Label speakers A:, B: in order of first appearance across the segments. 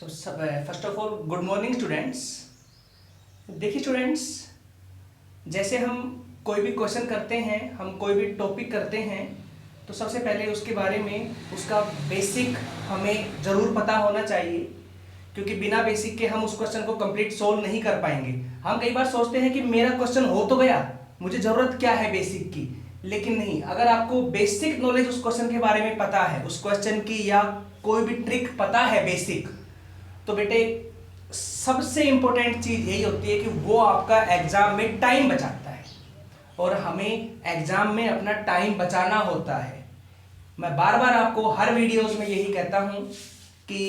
A: First of all good morning students. देखिए students, जैसे हम कोई भी क्वेश्चन करते हैं, हम कोई भी टॉपिक करते हैं, तो सबसे पहले उसके बारे में उसका बेसिक हमें ज़रूर पता होना चाहिए, क्योंकि बिना बेसिक के हम उस क्वेश्चन को कंप्लीट सोल्व नहीं कर पाएंगे। हम कई बार सोचते हैं कि मेरा क्वेश्चन हो तो गया, मुझे ज़रूरत क्या है बेसिक की, लेकिन नहीं। अगर आपको बेसिक नॉलेज उस क्वेश्चन के बारे में पता है, उस क्वेश्चन की या कोई भी ट्रिक पता है बेसिक, तो बेटे सबसे इंपॉर्टेंट चीज यही होती है कि वो आपका एग्जाम में टाइम बचाता है, और हमें एग्जाम में अपना टाइम बचाना होता है। मैं बार बार आपको हर वीडियोस में यही कहता हूं कि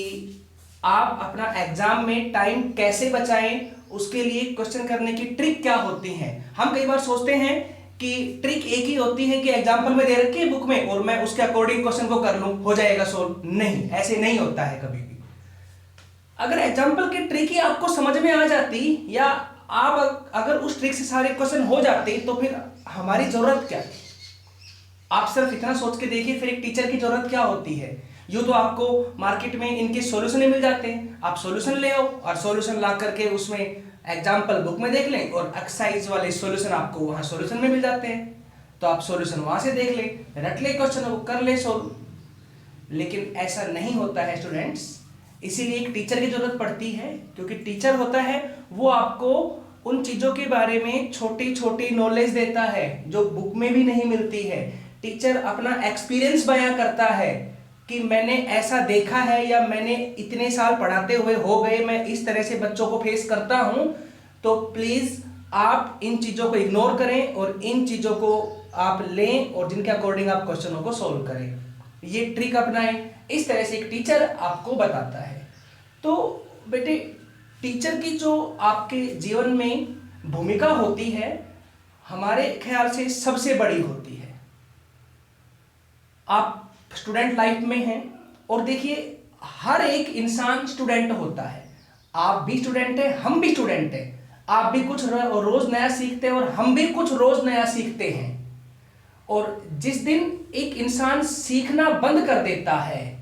A: आप अपना एग्जाम में टाइम कैसे बचाएं, उसके लिए क्वेश्चन करने की ट्रिक क्या होती है। हम कई बार सोचते हैं कि ट्रिक एक ही होती है कि एग्जाम्पल में दे रखी है बुक में और मैं उसके अकॉर्डिंग क्वेश्चन को कर लूं, हो जाएगा सोल्व। नहीं, ऐसे नहीं होता है कभी भी। अगर एग्जाम्पल की ट्रिक ही आपको समझ में आ जाती, या आप अगर उस ट्रिक से सारे क्वेश्चन हो जाते, तो फिर हमारी जरूरत क्या है। आप सिर्फ इतना सोच के देखिए, फिर एक टीचर की जरूरत क्या होती है। यूं तो आपको मार्केट में इनके सॉल्यूशन मिल जाते हैं, आप सॉल्यूशन ले आओ और सॉल्यूशन ला करके उसमें एग्जाम्पल बुक में देख लें, और एक्सरसाइज वाले सॉल्यूशन आपको वहां सॉल्यूशन में मिल जाते हैं, तो आप सॉल्यूशन वहां से देख लें, रट ले क्वेश्चन को, कर ले सोल्व। लेकिन ऐसा नहीं होता है स्टूडेंट्स, इसीलिए एक टीचर की जरूरत पड़ती है, क्योंकि टीचर होता है वो आपको उन चीजों के बारे में छोटी छोटी नॉलेज देता है जो बुक में भी नहीं मिलती है। टीचर अपना एक्सपीरियंस बयां करता है कि मैंने ऐसा देखा है, या मैंने इतने साल पढ़ाते हुए हो गए, मैं इस तरह से बच्चों को फेस करता हूं। तो प्लीज आप इन चीजों को इग्नोर करें और इन चीजों को आप लें और जिनके अकॉर्डिंग आप क्वेश्चनों को सोल्व करें। ये ट्रिक अपनाएं, इस तरह से एक टीचर आपको बताता है। तो बेटे, टीचर की जो आपके जीवन में भूमिका होती है, हमारे ख्याल से सबसे बड़ी होती है। आप स्टूडेंट लाइफ में हैं, और देखिए हर एक इंसान स्टूडेंट होता है। आप भी स्टूडेंट हैं, हम भी स्टूडेंट हैं। आप भी कुछ रोज नया सीखते हैं और हम भी कुछ रोज नया सीखते हैं। और जिस दिन एक इंसान सीखना बंद कर देता है,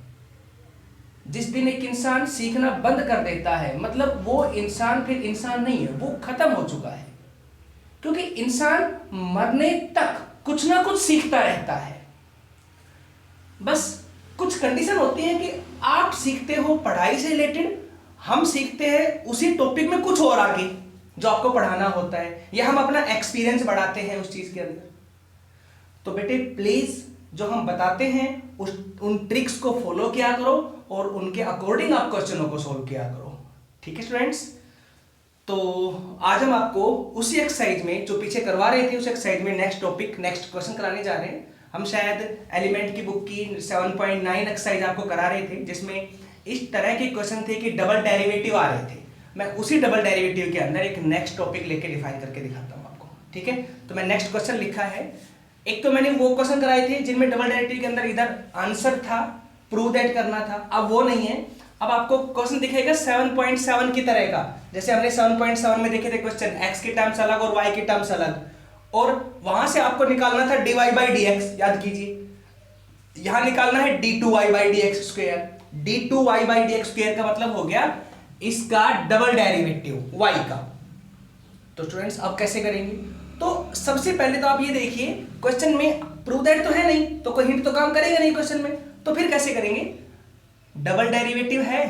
A: जिस दिन एक इंसान सीखना बंद कर देता है, मतलब वो इंसान फिर इंसान नहीं है, वो खत्म हो चुका है। क्योंकि इंसान मरने तक कुछ ना कुछ सीखता रहता है। बस कुछ कंडीशन होती है कि आप सीखते हो पढ़ाई से रिलेटेड, हम सीखते हैं उसी टॉपिक में कुछ और आगे जो आपको पढ़ाना होता है, या हम अपना एक्सपीरियंस बढ़ाते हैं उस चीज के अंदर। तो बेटे प्लीज, जो हम बताते हैं उन ट्रिक्स को फॉलो किया करो और उनके अकॉर्डिंग आप क्वेश्चनों को सोल्व किया करो। ठीक है स्टूडेंट्स, तो आज हम आपको उसी एक्सरसाइज में जो पीछे करवा रहे थे, उस एक्सरसाइज में नेक्स्ट टॉपिक नेक्स्ट क्वेश्चन कराने जा रहे हैं। हम शायद एलिमेंट की बुक की 7.9 एक्सरसाइज आपको करा रहे थे, जिसमें इस तरह के क्वेश्चन थे कि डबल डेरिवेटिव आ रहे थे। मैं उसी डबल डेरिवेटिव के अंदर एक नेक्स्ट टॉपिक लेके डिफाइन करके दिखाता हूँ आपको। ठीक है, तो मैं नेक्स्ट क्वेश्चन लिखा है। एक तो मैंने वो क्वेश्चन कराए थे जिनमें डबल डेरिवेटिव के अंदर इधर आंसर था, प्रूव दैट करना था। अब वो नहीं है, अब आपको क्वेश्चन दिखेगा 7.7 की तरह का, जैसे हमने 7.7 में देखे थे क्वेश्चन, x की टर्म्स अलग और y की टर्म्स अलग, और वहां से आपको निकालना था dy by dx। याद कीजिए, यहां निकालना है d2y by dx square. d2y by dx square का मतलब हो गया इसका डबल डेरिवेटिव y का। तो स्टूडेंट्स अब कैसे करेंगे? तो सबसे पहले तो आप ये देखिए, क्वेश्चन में प्रूव दैट तो है नहीं, तो कोई हिंट तो काम करेगा नहीं क्वेश्चन में, तो फिर कैसे करेंगे? डबल डेरिवेटिव है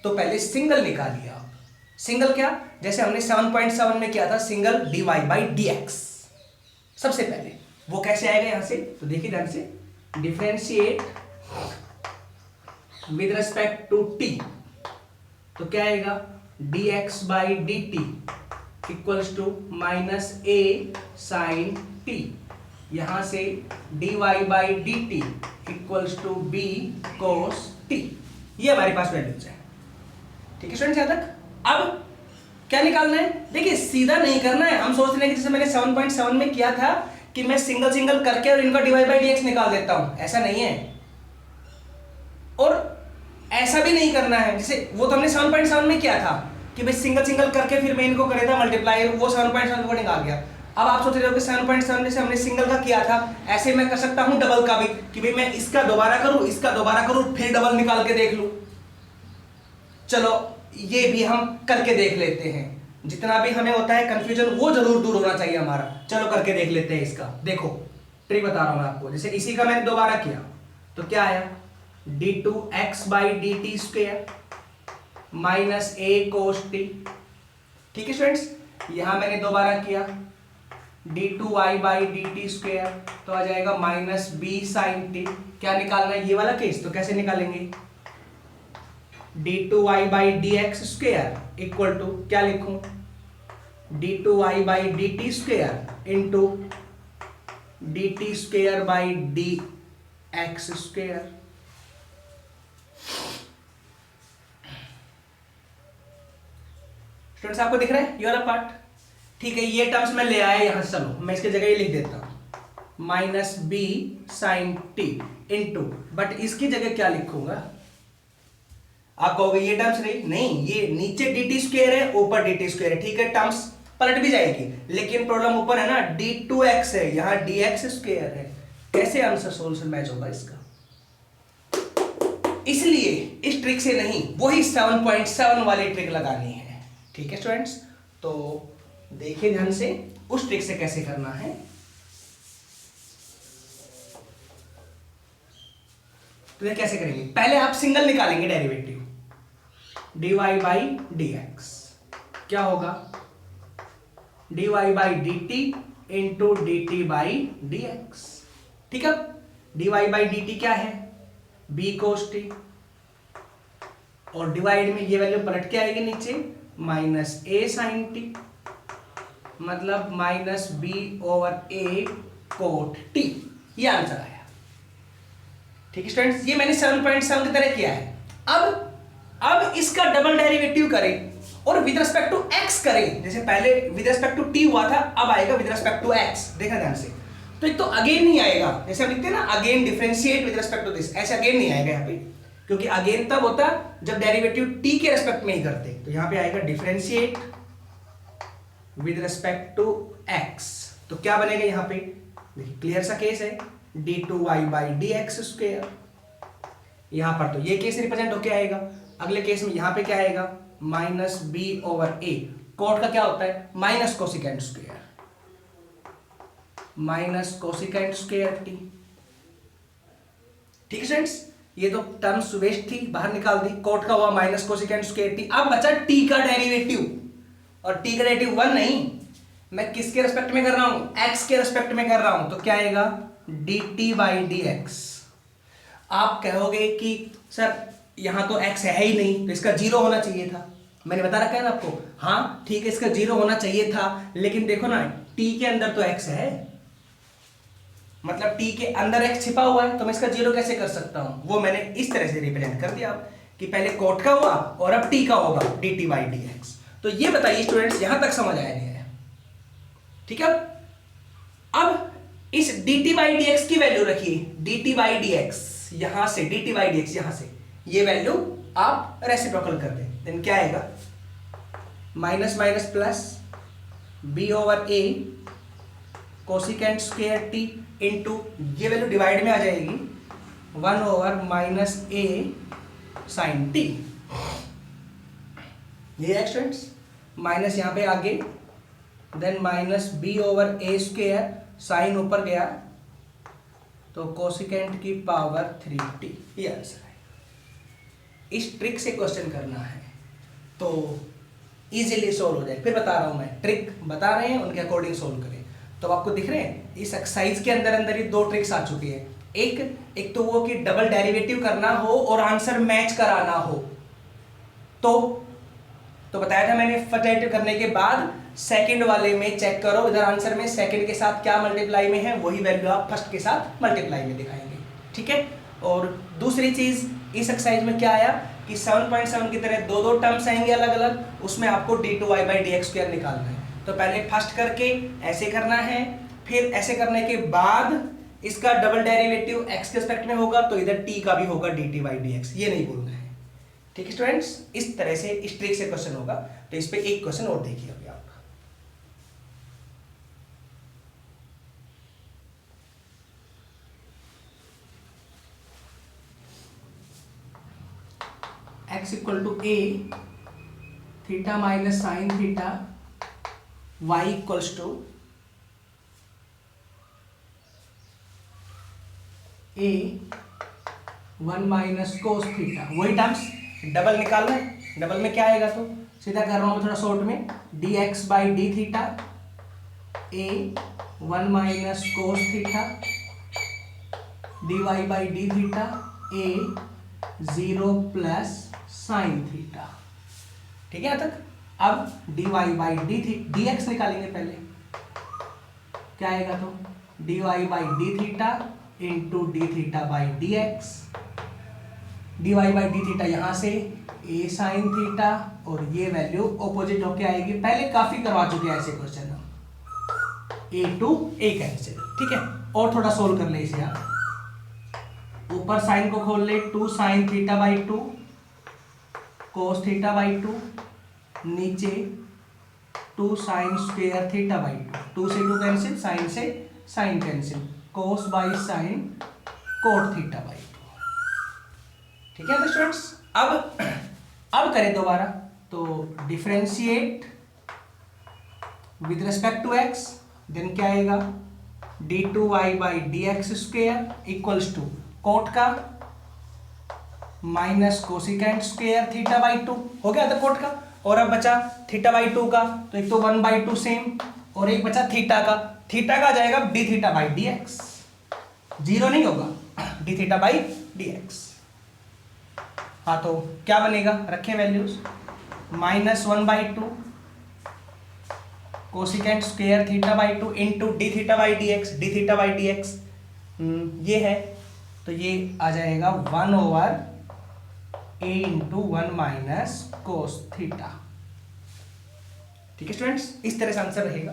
A: तो पहले सिंगल निकालिए आप। सिंगल क्या? जैसे हमने 7.7 में किया था, सिंगल dy by dx। सबसे पहले वो कैसे आएगा यहां से, तो देखिए ध्यान से, differentiate with respect to t, तो क्या आएगा? dx by dt equals to minus a sin t। यहां से dy by dt equals to b cos t। ये हमारे पास वैल्यूज है। ठीक है स्टूडेंट्स, यहां तक। अब क्या निकालना है? देखिए सीधा नहीं करना है। हम सोच रहे हैं कि जैसे मैंने 7.7 में किया था कि मैं सिंगल सिंगल करके और इनका dy by dx निकाल देता हूं, ऐसा नहीं है। और ऐसा भी नहीं करना है, जैसे वो तो हमने 7.7 में किया था कि भाई सिंगल सिंगल करके फिर मैं इनको करे था मल्टीप्लाई, वो 7.7 अकॉर्डिंग आ गया। अब आप सोच रहे हो कि 7.7 से हमने सिंगल का किया था, ऐसे मैं कर सकता हूं डबल का भी, कि भाई मैं इसका दोबारा करूं, इसका दोबारा करूं, फिर डबल निकाल के देख लूं। चलो ये भी हम करके देख लेते हैं, जितना भी हमें होता है कंफ्यूजन वो जरूर दूर होना चाहिए हमारा। चलो करके देख लेते हैं इसका। देखो ट्रिक बता रहा हूं मैं आपको, जैसे इसी का मैंने दोबारा किया तो क्या आया, d2x/dt square minus a cos t। ठीक है स्टूडेंट्स, यहां मैंने दोबारा किया d2y/dt स्क्वायर तो आ जाएगा माइनस b sin t। क्या निकालना है ये वाला केस, तो कैसे निकालेंगे, d2y/dx स्क्वायर इक्वल टू क्या लिखूं, d2y/dt square into dt square by dx square. Students आपको दिख रहा है ये वाला पार्ट, ठीक है। ये टर्म्स मैं ले आया यहां से, चलो मैं इसके जगह ये लिख देता हूं minus b sine t into, but इसकी जगह क्या लिखूंगा, आप कहोगे ये टर्म्स नहीं, ये नीचे dt स्क्वायर है ऊपर dt स्क्वायर है, ठीक है टर्म्स पलट भी जाएगी, लेकिन प्रॉब्लम ऊपर है ना, d2x है यहां dx स्क्वायर है, कैसे आंसर सोल्यूशन मैच होगा इसका। इसलिए इस ट्रिक से नहीं, वही 7.7 वाली ट्रिक लगानी है, ठीक है स्टूडेंट्स। तो देखिए ध्यान से उस ट्रिक से कैसे करना है। तो ये कैसे करेंगे, पहले आप सिंगल निकालेंगे डेरिवेटिव, dy/dx क्या होगा, dy/dt इंटू dt/dx। ठीक है, dy/dt क्या है, b cos t, और डिवाइड में ये वैल्यू पलट के आएगी नीचे माइनस a sin t, मतलब माइनस b/a cot t। ये आंसर आया, ठीक है स्टूडेंट्स। ये मैंने 7.7 की तरह किया है। अब इसका डबल डेरिवेटिव करें और विद रिस्पेक्ट टू x करें, जैसे पहले विद रिस्पेक्ट टू t हुआ था, अब आएगा विद रिस्पेक्ट टू x। देखना ध्यान से, तो एक तो अगेन नहीं आएगा, जैसे हम लिखते हैं ना again differentiate with respect to this, ऐसे अगेन नहीं आएगा यहाँ पे, क्योंकि अगेन तब होता जब डेरिवेटिव t के रिस्पेक्ट में ही करते। तो यहाँ पे आएगा differentiate with respect to x, तो क्या बनेगा यहाँ पे, देखिए क्लियर सा केस है, d2y/dx स्क्वायर। यहां पर तो ये केस रिप्रेजेंट होके आएगा, अगले केस में यहां पे क्या आएगा, माइनस b/a, कोट का क्या होता है minus cosecant square, minus cosecant square t। ठीक है फ्रेंड्स, ये तो टर्म सुवेश थी बाहर निकाल दी, कोट का हुआ माइनस कोसिकेंट स्क्वायर t। अब बचा t का डेरिवेटिव, और t का डेरिवेटिव 1 नहीं, मैं किसके रेस्पेक्ट में कर रहा हूं, x के रेस्पेक्ट में कर रहा हूं, तो क्या आएगा dt/dx। आप कहोगे कि सर यहां तो x है ही नहीं, तो इसका 0 होना चाहिए था, मैंने बता रखा है ना आपको, हाँ ठीक है इसका 0 होना चाहिए था, लेकिन देखो ना t के अंदर तो x है, मतलब t के अंदर x छिपा हुआ है, तो मैं इसका 0 कैसे कर सकता हूं, वो मैंने इस तरह से रिप्रेजेंट कर दिया कि पहले कोट का हुआ और अब t का होगा dt/dx। तो ये बताइए स्टूडेंट्स, यहां तक समझ आया नहीं आया, ठीक है। अब इस dt/dx की वैल्यू रखिए, dt/dx यहां से, dt/dx यहां से, ये वैल्यू आप रेसिप्रोकल कर दें, देन क्या आएगा, minus minus plus b/a cosecant square t into, ये वैल्यू डिवाइड में आ जाएगी 1/-a sin t। ये स्टूडेंट्स माइनस यहां पे आगे, then minus b/a square, sign ऊपर गया तो कोसिकेंट की पावर 3t, ये आंसर है। इस ट्रिक से क्वेश्चन करना है तो इजीली सोल्व हो जाए। फिर बता रहा हूं मैं, ट्रिक बता रहे हैं उनके अकॉर्डिंग सोल्व करें। तो आपको दिख रहे हैं इस एक्सरसाइज के अंदर अंदर ही 2 ट्रिक्स आ चुकी है। एक तो वो कि डबल डेरिवेटिव करना हो और आंसर मैच कराना हो, तो बताया था मैंने, फर्स्ट डेरिवेटिव करने के बाद सेकंड वाले में चेक करो, इधर आंसर में सेकंड के साथ क्या मल्टीप्लाई में है, वही वैल्यू आप फर्स्ट के साथ मल्टीप्लाई में दिखाएंगे, ठीक है। और दूसरी चीज इस एक्सरसाइज में क्या आया कि 7.7 की तरह 2 टर्म्स आएंगे अलग अलग, उसमें आपको d2y/dx स्क्वायर निकालना है। तो पहले फर्स्ट करके ऐसे करना है, फिर ऐसे करने के बाद इसका डबल डेरिवेटिव x के रिस्पेक्ट में होगा, तो इधर t का भी होगा dt/dx, ये नहीं भूलना है, ठीक है स्टूडेंट्स। इस तरह से इस ट्रिक से क्वेश्चन होगा। तो इस पे एक क्वेश्चन और देखिए अभी आप, x equal equal to a theta minus sine theta y equals to a 1 minus cos theta. वही टर्म्स डबल निकालना है, डबल में क्या आएगा तो सीधा कर रहा हूँ थोड़ा शॉर्ट में, d x by d theta a 1 minus cos theta d y by d theta a 0 plus sine theta. ठीक है यहाँ तक। अब d y by d x निकालेंगे पहले, क्या आएगा तो d y by d theta into d theta by d x. D y by d theta यहाँ से ए साइन थीटा और ये वैल्यू ऑपोजिट होके आएगी। पहले काफी करवा चुके हैं ऐसे क्वेश्चन हम, ए टू ए कैंसिल। ठीक है, और थोड़ा सोल्व कर ले इसे आप। ऊपर साइन को खोल ले, 2 sine theta by 2 cos theta by 2, नीचे 2 साइन स्क्वायर थीटा बाई 2, 2 से 2 कैंसिल, साइन से sine cancel, cos by sine cot theta by 2। ठीक है स्टूडेंट्स। अब करें दोबारा, तो differentiate with respect to x, then क्या आएगा d2y by d x square equals to cot का minus cosecant square theta by 2 हो गया था कोट का। और अब बचा थीटा बाई 2 का, तो एक तो 1/2 सेम और एक बचा थीटा का। थीटा का आ जाएगा D theta by d x, zero नहीं होगा, D theta by d x. हाँ तो क्या बनेगा, रखें values, -1/2 cosecant square theta by 2 into d theta by d x. D theta by d x ये है, तो ये आ जाएगा 1/a into 1 minus cos theta. ठीक है स्टूडेंट्स, इस तरह से आंसर रहेगा।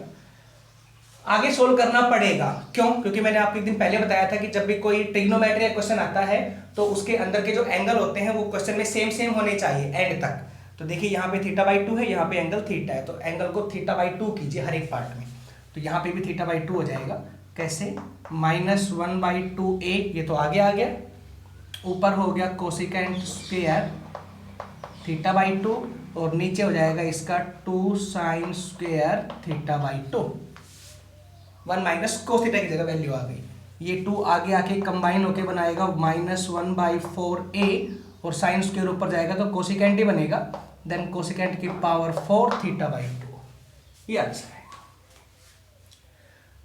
A: आगे सोल्व करना पड़ेगा, क्यों? क्योंकि मैंने आपको एक दिन पहले बताया था कि जब भी कोई ट्रिग्नोमेट्री का क्वेश्चन आता है तो उसके अंदर के जो एंगल होते हैं वो क्वेश्चन में सेम सेम होने चाहिए एंड तक। तो देखिए यहाँ पे थीटा बाई 2 है, यहाँ पे एंगल थीटा है, तो एंगल को थीटा बाई 2 कीजिए हर एक पार्ट में। तो यहाँ पे भी थीटा बाई 2 हो जाएगा। कैसे? -1/2a, ये तो आगे आ गया, ऊपर हो गया कोसिकेंट स्क्वायर थीटा बाई 2 और नीचे हो जाएगा इसका 2 sine square theta by 2। 1 minus cos theta की जगह वैल्यू आ गई। ये 2 आगे आके कंबाइन होके बनाएगा -1/4a और साइन स्क्वायर ऊपर जाएगा तो कोसिकेंट ही बनेगा, देन कोसिकेंट की पावर 4 थीटा बाई 2। ये आंसर है।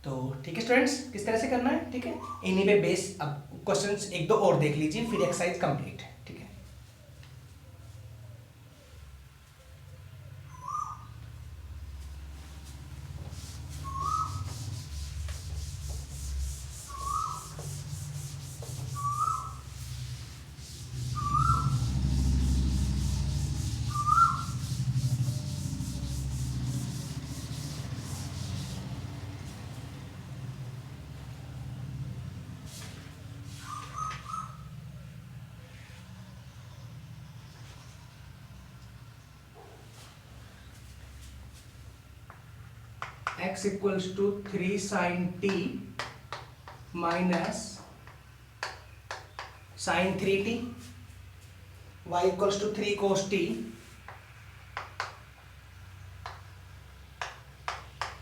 A: तो ठीक है स्टूडेंट्स, किस तरह से करना है, ठीक है, इन्हीं पे बेस। अब क्वेश्चंस एक दो और देख लीजिए, फिर एक्सरसाइज कंप्लीट है। ठीक है, x equals to 3 sine t minus sine 3t, y equals to 3 cos t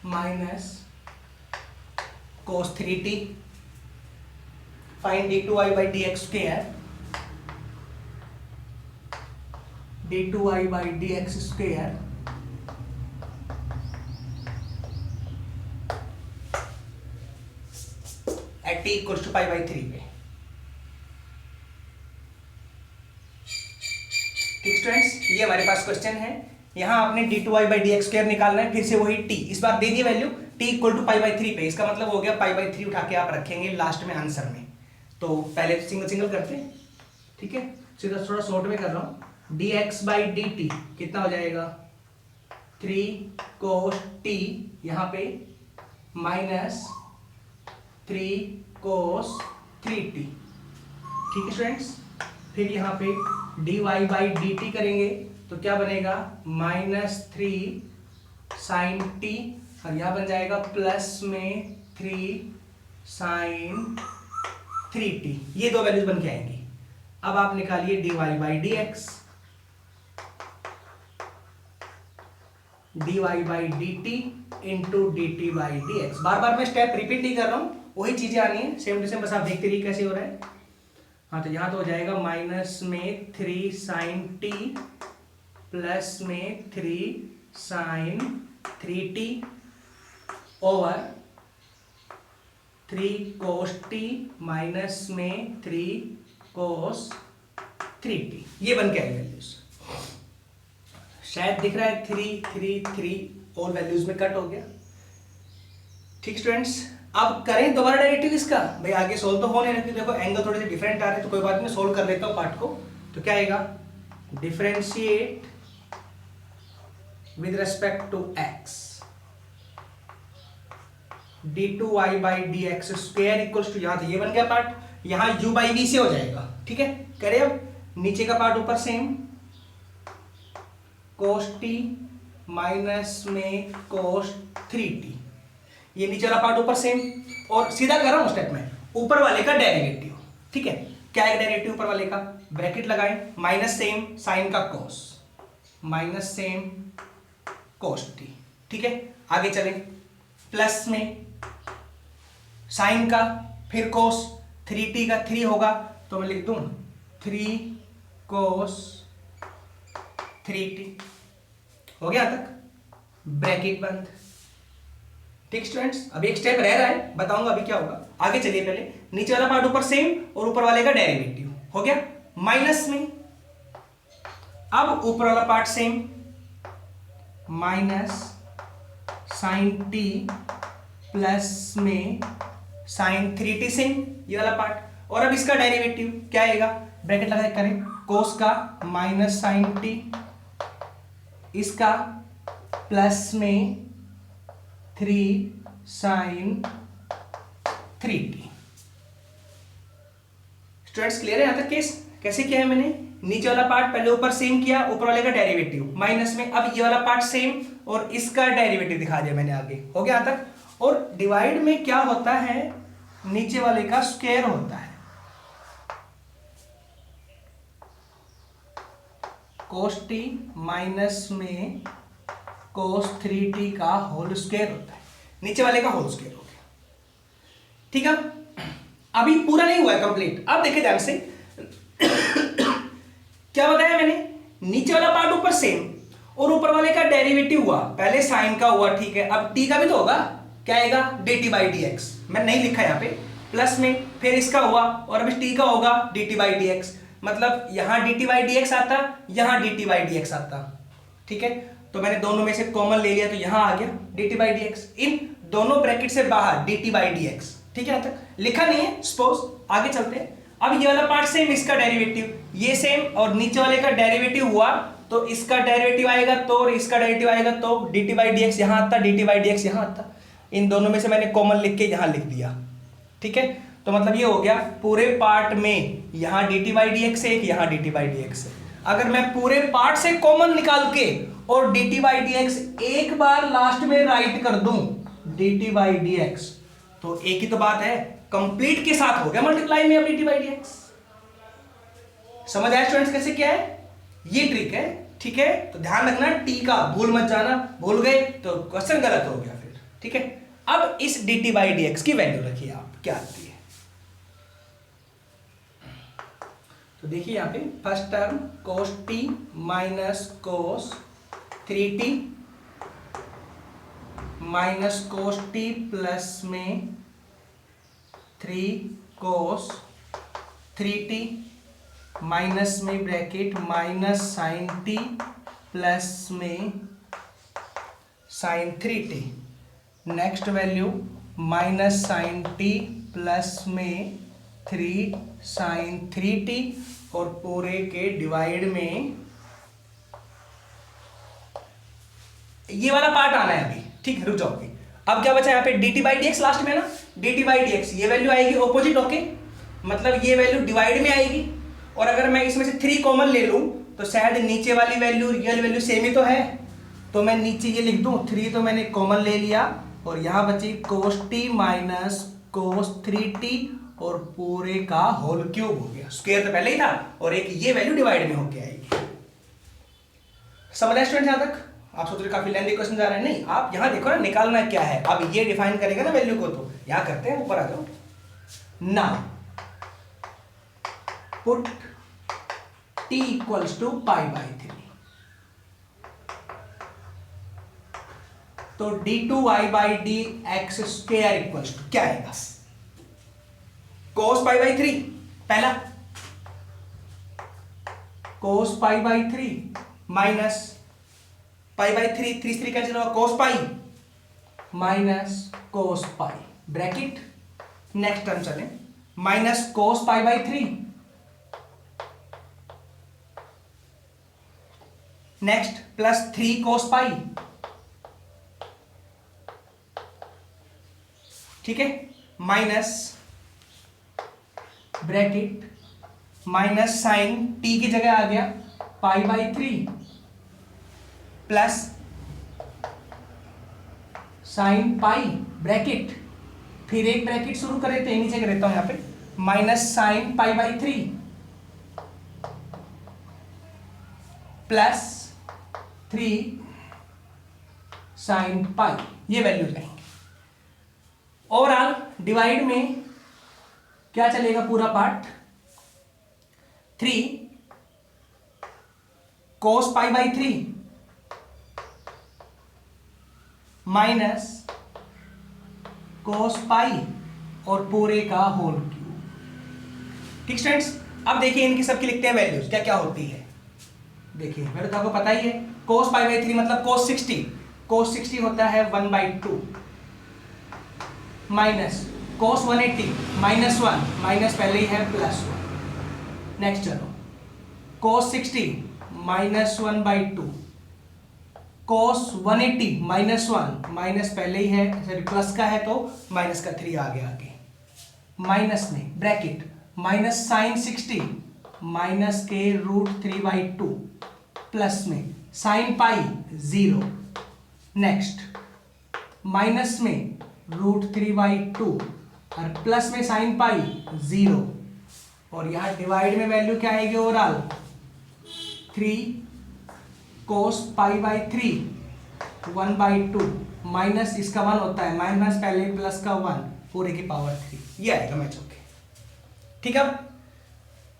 A: minus cos 3t। Find d2y by d x square, d2y by d x square t equals to π/3 पे। ठीक students, ये हमारे पास question है। यहां आपने d2y by d x square निकालना है, फिर से वही t, इस बार दे दी वैल्यू t इक्वल टू π/3 पे। इसका मतलब हो गया π/3 उठा के आप रखेंगे लास्ट में आंसर में। तो पहले सिंगल सिंगल करते हैं, ठीक है, सीधा थोड़ा शॉर्ट में कर रहा हूं। dx बाई dt कितना हो जाएगा, 3 cos t, यहां पे माइनस 3 cos 3t। ठीक है स्टूडेंट्स, फिर यहाँ पे dy बाई dt करेंगे तो क्या बनेगा, -3 sin t और यहाँ बन जाएगा प्लस में 3 sin 3t। ये दो वैल्यूज बन के आएंगी। अब आप निकालिए dy by dx, dy by d t into d t by d x. बार बार मैं स्टेप रिपीट नहीं कर रहा हूँ, वही चीजें आनी है सेम टू सेम, बस आप देखते रहिए कैसे हो रहा है। हाँ तो यहाँ तो हो जाएगा माइनस में 3 साइन टी प्लस में 3 sign 3t over 3 cos t minus में 3 कोस 3t। ये बन के आई वैल्यूज, शायद दिख रहा है 3 3 3 ऑल वैल्यूज में कट हो गया। ठीक स्टूडेंट्स, अब करें दोबारा डेरिवेटिव इसका। भाई आगे सोल्व तो हो नहीं रहा, देखो एंगल थोड़े से डिफरेंट आ रहे हैं, तो कोई बात नहीं, सोल्व कर लेता हूँ पार्ट को। तो क्या आएगा, differentiate with respect to x d2y by d x square equals to, यहां तो ये बन गया पार्ट, यहां u बाई वी से हो जाएगा। ठीक है, करें अब नीचे का पार्ट ऊपर सेम, कोस टी माइनस में कोस 3t, ये नीचे वाला पार्ट ऊपर सेम, और सीधा कर रहा हूं स्टेप में, ऊपर वाले का डेरिवेटिव। ठीक है, क्या है डेरिवेटिव ऊपर वाले का, ब्रैकेट लगाएं, माइनस सेम साइन का कोस, माइनस सेम कोस टी। ठीक है, आगे चलें, प्लस में साइन का, फिर कोस 3t का 3 होगा, तो मैं लिख दूं 3 कोस 3t। हो गया तक, ब्रैकेट बंद। ठीक स्टूडेंट्स, अभी एक स्टेप रह रहा है, बताऊंगा अभी क्या होगा। आगे चलिए, पहले नीचे वाला पार्ट ऊपर सेम और ऊपर वाले का डेरिवेटिव हो गया, माइनस में, अब ऊपर वाला part same, minus sine t plus में साइन 3t सेम, ये वाला पार्ट, और अब इसका डेरिवेटिव क्या आएगा, ब्रैकेट लगा करें, कोस का माइनस साइन टी, इसका प्लस में 3 साइन 3t। स्टूडेंट्स क्लियर है यहां तक केस, कैसे किया है मैंने, नीचे वाला पार्ट पहले ऊपर सेम किया, ऊपर वाले का डेरिवेटिव माइनस में, अब ये वाला पार्ट सेम और इसका डेरिवेटिव दिखा दिया मैंने आगे, हो गया यहां तक। और डिवाइड में क्या होता है, नीचे वाले का स्क्वायर होता है, कोस टी माइनस में कोस 3t का होल स्क्वायर होता है, नीचे वाले का होल स्क्वायर हो गया। ठीक है, अभी पूरा नहीं हुआ है कंप्लीट, अब देखिए ध्यान से क्या बताया मैंने, नीचे वाला पार्ट ऊपर सेम और ऊपर वाले का डेरिवेटिव हुआ, पहले साइन का हुआ, ठीक है, अब t का भी तो होगा, क्या आएगा, dt बाई डी एक्स, मैं नहीं लिखा यहाँ पे, प्लस में फिर इसका हुआ, और अब t का होगा dt बाई डी एक्स, मतलब यहां dt बाई डी एक्स आता, यहां dt बाई डी एक्स आता। ठीक है, तो मैंने दोनों में से कॉमन ले लिया, तो यहां आ गया dt बाई डी एक्स, इन दोनों ब्रैकेट से बाहर dt बाई डी एक्स। ठीक है, तक लिखा नहीं है सपोज, आगे चलते हैं। अब ये वाला पार्ट सेम, इसका डेरिवेटिव ये सेम, और नीचे वाले का डेरिवेटिव हुआ तो इसका डेरिवेटिव आएगा तो, और इसका डेरिवेटिव आएगा तो, dt बाई डी एक्स यहां आता, dt बाई डी एक्स यहां आता, इन दोनों में से मैंने कॉमन लिख के यहां लिख दिया। ठीक है, तो मतलब ये हो गया पूरे पार्ट में, यहां dt बाई डी एक्स है, यहां dt बाई डी एक्स है। अगर मैं पूरे पार्ट से कॉमन निकाल के और dt बाई डी एक्स एक बार लास्ट में राइट कर दूं, dt बाई डी एक्स, तो एक ही तो बात है, कंप्लीट के साथ हो गया मल्टीप्लाई में अब dt बाई डी एक्स। समझ आया स्टूडेंट्स कैसे क्या है, ये ट्रिक है। ठीक है, तो ध्यान रखना t का, भूल मत जाना, भूल गए तो क्वेश्चन गलत हो गया फिर। ठीक है, अब इस dt बाई डी एक्स की वैल्यू रखिए आप, क्या आती है, तो देखिए यहां पे first term cos t minus cos 3t minus cos t plus में 3 cos 3t माइनस में bracket minus sine t plus में sine 3t, next value minus sine t plus में 3 साइन 3t, और पूरे के डिवाइड में ये वाला पार्ट आना है अभी। ठीक है, रुक जाओ, अब क्या बचा यहाँ पे, dt by d x last में ना, dt बाई डी एक्स ये वैल्यू आएगी ऑपोजिट होके, मतलब ये वैल्यू डिवाइड में आएगी, और अगर मैं इसमें से 3 कॉमन ले लूं तो शायद नीचे वाली वैल्यू रियल वैल्यू सेम ही तो है, तो मैं नीचे ये लिख दूं 3, तो मैंने कॉमन ले लिया, और यहां बची cos t minus cos 3t, और पूरे का होल क्यूब हो गया, स्क्वायर तो पहले ही था, और एक ये वैल्यू डिवाइड में होके आएगी। समझ आए स्टूडेंट? यहाँ तक आप सोच रहे काफी लेंथी क्वेश्चन जा रहा है, नहीं, आप यहाँ देखो ना, निकालना क्या है। अब ये डिफाइन करेगा ना वैल्यू को, तो यहाँ करते हैं, ऊपर आ जाओ। Now put t equals to π/3, तो d2y/dx² इक्वल्स टू क्या आएगा? cos π/3, पहला cos π/3 माइनस π/3, 3 कैंसिल होगा, cos π minus cos π, bracket, next term चले, minus cos π/3, next plus 3 cos π, ठीक है, minus bracket minus sine t की जगह आ गया π/3 प्लस साइन पाई, ब्रैकेट, फिर एक ब्रैकेट शुरू करे थे, नीचे रहता हूं यहां पे, minus sine π/3 plus 3 sine pi, ये वैल्यू रहेंगे। ओवरऑल डिवाइड में क्या चलेगा? पूरा पार्ट 3 cos π/3 माइनस cos π और पूरे का होल क्यूब। ठीक स्टूडेंट्स, अब देखिए इनकी सबकी लिखते हैं वैल्यूज, क्या क्या होती है। देखिए मेरे तो आपको पता ही है, cos π/3 मतलब cos 60, cos 60 होता है 1/2 माइनस cos 180 -1, माइनस पहले ही है +1। नेक्स्ट चलो, cos 60 -1/2, cos 180 -1, माइनस पहले ही है, सॉरी प्लस का है तो माइनस का 3 आ गया आगे, माइनस में ब्रैकेट माइनस साइन 60 माइनस के √3/2 प्लस में साइन पाई 0, नेक्स्ट माइनस में √3/2 और प्लस में साइन पाई 0, और यहां डिवाइड में वैल्यू क्या आएगी? ओवरऑल 3 cos π/3 1/2 माइनस इसका 1 होता है, माइनस पहले प्लस का 1 पूरे की पावर 3, ये आएगा मैच होके। ठीक है, अब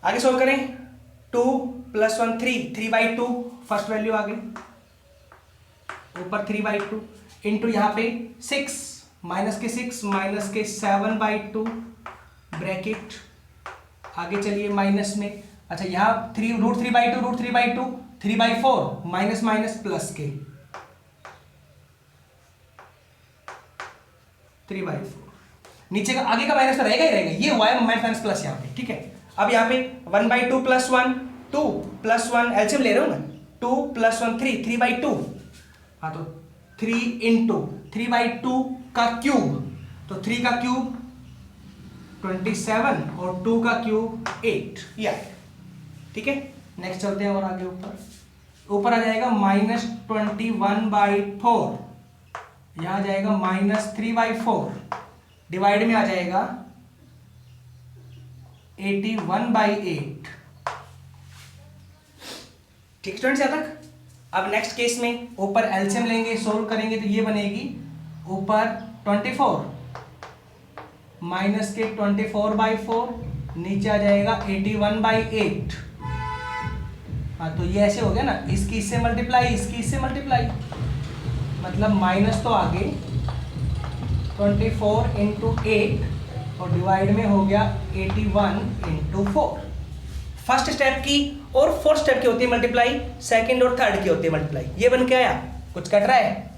A: आगे सोल्व करें। 2 + 1 3/2 फर्स्ट वैल्यू आ गई, ऊपर 3/2 इंटू यहाँ पे 6 माइनस के 6 माइनस के 7/2 ब्रैकेट, आगे चलिए माइनस में, अच्छा यहाँ 3√3/2 3/4 माइनस माइनस प्लस के 3/4, नीचे का आगे का माइनस तो रहेगा ही रहेगा, ये हुआ है माइनस प्लस यहाँ पे। ठीक है, अब यहाँ पे 1/2 + 1 2 + 1 एलसीएम ले रहा हूँ मैं, 2 + 1 3/2, हाँ तो 3 इंटू 3/2 का क्यूब, तो 3 का क्यूब 27 और 2 का क्यूब 8, ये आएगा। ठीक है, नेक्स्ट चलते हैं और आगे ऊपर आ जाएगा -21/4, यहां आ जाएगा -3/4, डिवाइड में आ जाएगा 81/8। ठीक स्टूडेंट्स, यहां तक। अब नेक्स्ट केस में ऊपर एलसीएम लेंगे, सोल्व करेंगे तो ये बनेगी ऊपर 24 माइनस के 24/4, नीचे आ जाएगा 81/8। हाँ तो ये ऐसे हो गया ना, इसकी इससे मल्टीप्लाई, इसकी इससे मल्टीप्लाई, मतलब माइनस तो आगे 24 × 8 और डिवाइड में हो गया 81 × 4। फर्स्ट स्टेप की और फोर्थ स्टेप की होती है मल्टीप्लाई, सेकंड और थर्ड की होती है मल्टीप्लाई। ये बन के आया, कुछ कट रहा है,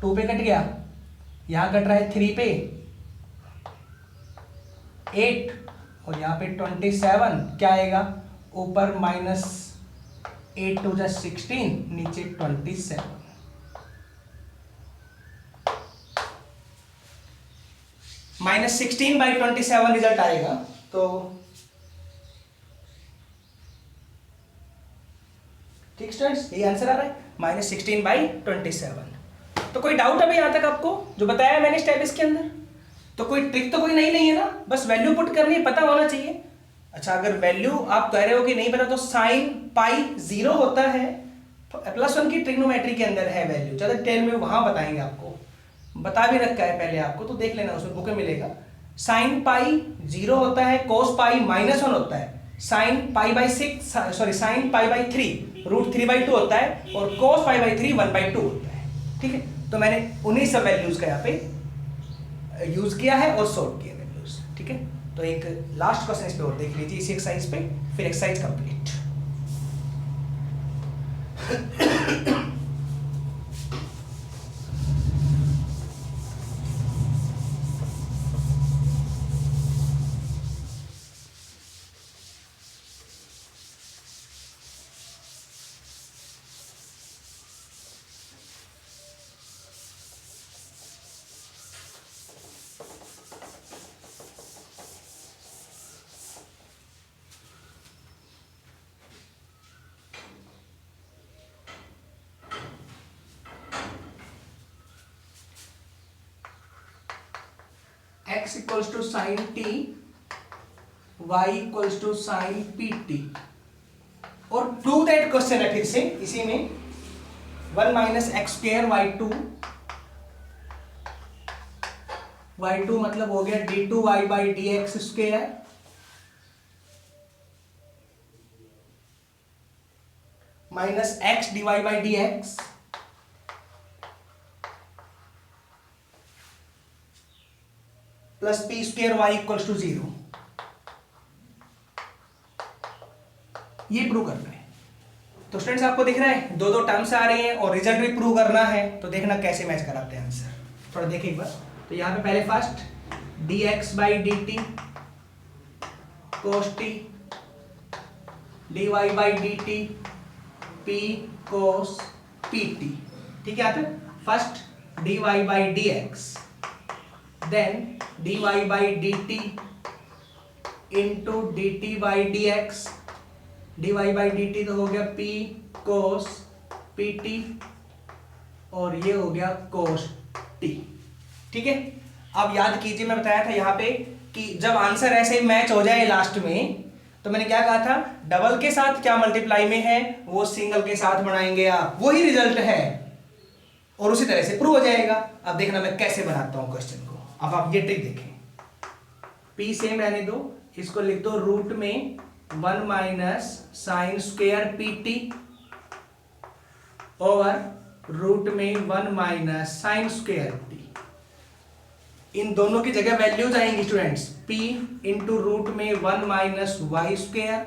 A: 2 पे कट गया, यहां कट रहा है 3 पे 8 और यहाँ पे 27, क्या आएगा ऊपर -8 × 2 = 16, नीचे 27। -16/27 रिजल्ट आएगा, तो ठीक स्टूडेंट्स, ये आंसर आ रहा है -16/27। तो कोई डाउट अभी यहां तक आपको जो बताया मैंने स्टेप इसके अंदर? तो कोई ट्रिक तो कोई नहीं है ना, बस वैल्यू पुट करनी है, पता होना चाहिए। अच्छा, अगर वैल्यू आप कह रहे हो कि नहीं पता, तो साइन पाई 0 होता है, +1 की ट्रिग्नोमेट्री के अंदर है वैल्यू, ज़्यादा डिटेल में वहाँ बताएंगे आपको, बता भी रखा है पहले आपको, तो देख लेना उसमें बुक में मिलेगा। साइन पाई 0 होता है, कोस पाई -1 होता है, साइन पाई बाई 3 √3/2 होता है, और कोस पाई बाई 3 1/2 होता है। ठीक है, तो मैंने उन्हीं सब वैल्यूज का यहाँ पे यूज किया है और सॉल्व किया वैल्यूज। ठीक है, तो एक लास्ट क्वेश्चन इस पे और देख लीजिए इसी एक्सरसाइज पे, फिर exercise complete. x equals to sine t, y equals to sine pt, और प्रूव दैट क्वेश्चन है फिर से इसी में 1 माइनस x² y2 मतलब हो गया d2y/dx² minus x dy/dx plus p² y equals to 0। ये प्रूव करना है। तो स्टूडेंट्स आपको दिख रहा है दो टर्म्स आ रही हैं और रिजल्ट भी प्रूव करना है, तो देखना कैसे मैच कराते हैं आंसर। थोड़ा देखिए एक बार। तो यहाँ पे पहले first dx/dt cos t, dy/dt p cos pt। ठीक है, यहाँ पे first dy/dx, then dy/dt into dt/dx, dy/dt तो हो गया p cos pt, और ये हो गया cos t। ठीक है, अब याद कीजिए मैं बताया था यहाँ पे कि जब आंसर ऐसे मैच हो जाए लास्ट में, तो मैंने क्या कहा था, डबल के साथ क्या मल्टीप्लाई में है वो सिंगल के साथ बनाएंगे आप, वही रिजल्ट है और उसी तरह से प्रूव हो जाएगा। अब देखना मैं कैसे बनाता हूं क्वेश्चन को। अब आप ये ट्रिक देखें, p सेम रहने दो, इसको लिख दो रूट में 1 minus sine square pt over root में 1 माइनस साइन स्क्वायर t। इन दोनों की जगह वैल्यूज आएंगी स्टूडेंट्स, p इंटू रूट में 1 minus y square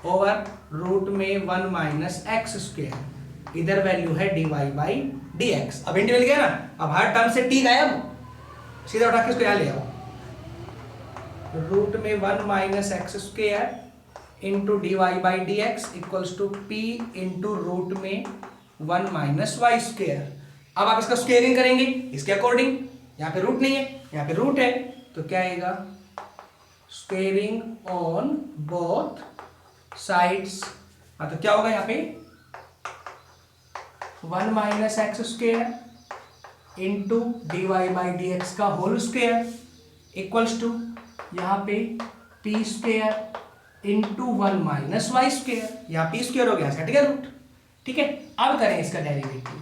A: over root में 1 माइनस एक्स स्क्वायर, इधर वैल्यू है dy/dx। अब इंट मिल गया ना, अब हर टर्म से t गायब, सीधा उठा के इसको यहां ले आओ, रूट में 1 minus x square into dy/dx equals to p into root में 1 माइनस वाई स्क्वायर। अब आप इसका स्क्वायरिंग करेंगे इसके अकॉर्डिंग, यहाँ पे रूट नहीं है यहाँ पे रूट है, तो क्या आएगा, स्क्वायरिंग ऑन बोथ साइड्स। तो क्या होगा यहाँ पे 1 minus x square into dy/dx का होल स्क्वायर इक्वल्स टू यहाँ पे p square into 1 minus y square, यहाँ p स्क्वायर हो गया इसका, ठीक है, रूट। ठीक है, अब करें इसका derivative,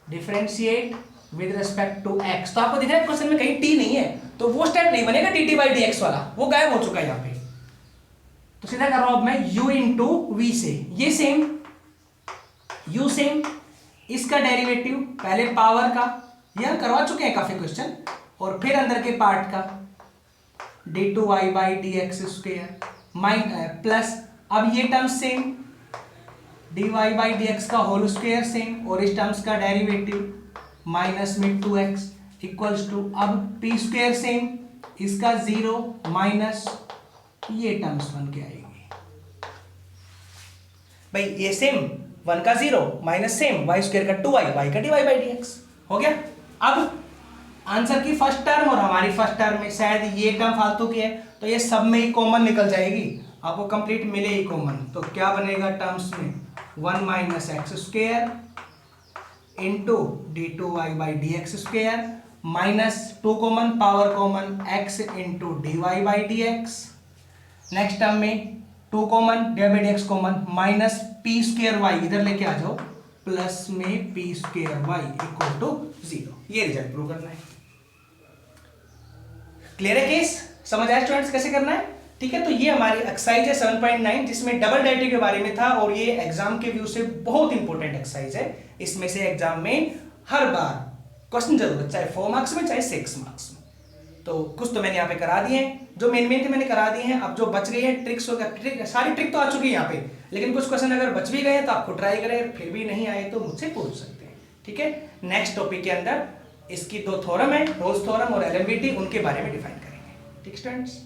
A: differentiate with respect to x। तो आपको दिख रहा है क्वेश्चन में कहीं t नहीं है, तो वो स्टेप नहीं बनेगा dt/dx वाला, वो गायब हो चुका है यहाँ पे। तो सीधा कर रहा हूं अब मैं u इंटू वी से, ये सेम u सेम, इसका डेरिवेटिव पहले पावर का, यह करवा चुके हैं काफी क्वेश्चन, और फिर अंदर के पार्ट का d2y/dx² प्लस, अब ये टर्म सेम, dy/dx का होल स्क्वायर सेम, और इस टर्म्स का डेरिवेटिव माइनस में 2x इक्वल्स टू, अब p स्क्वायर सेम, इसका 0 माइनस ये टर्म्स बन के आएगी भाई, ये सेम 1 का 0 माइनस सेम y स्क्वायर का 2y, y का dy/dx हो गया। अब आंसर की फर्स्ट टर्म और हमारी फर्स्ट टर्म में शायद ये टर्म फालतू की है, तो ये सब में ही कॉमन निकल जाएगी, आपको कंप्लीट मिले ही कॉमन। तो क्या बनेगा टर्म्स में 1 minus x square into d2y/dx² minus 2 common, power common x into dy/dx। Next term में 2 common, divide by x common, minus p square y इधर लेके आ जाओ, प्लस में p square y equal to 0। ये रिजल्ट प्रूव करना है। Clear है केस? समझ आया स्टूडेंट्स कैसे करना है? ठीक है, तो ये हमारी एक्सरसाइज है 7.9 जिसमें डबल डेरिवेटिव के बारे में था, और ये एग्जाम के व्यू से बहुत इंपॉर्टेंट एक्सरसाइज है। इसमें से एग्जाम में हर बार क्वेश्चन जरूर है, चाहे 4 मार्क्स में चाहे 6 मार्क्स में। तो कुछ तो मैंने यहाँ पे करा दिए हैं, जो मेन थे मैंने करा दिए हैं। अब जो बच गई है ट्रिक्स वगैरह, सारी ट्रिक तो आ चुकी है यहाँ पे, लेकिन कुछ क्वेश्चन अगर बच भी गए तो आपको ट्राई करें, फिर भी नहीं आए तो मुझसे पूछ सकते हैं। ठीक है, नेक्स्ट टॉपिक के अंदर इसकी 2 थ्योरम है, रोल्स थ्योरम और एलएमबीटी, उनके बारे में डिफाइन करेंगे। ठीक स्टूडेंट्स।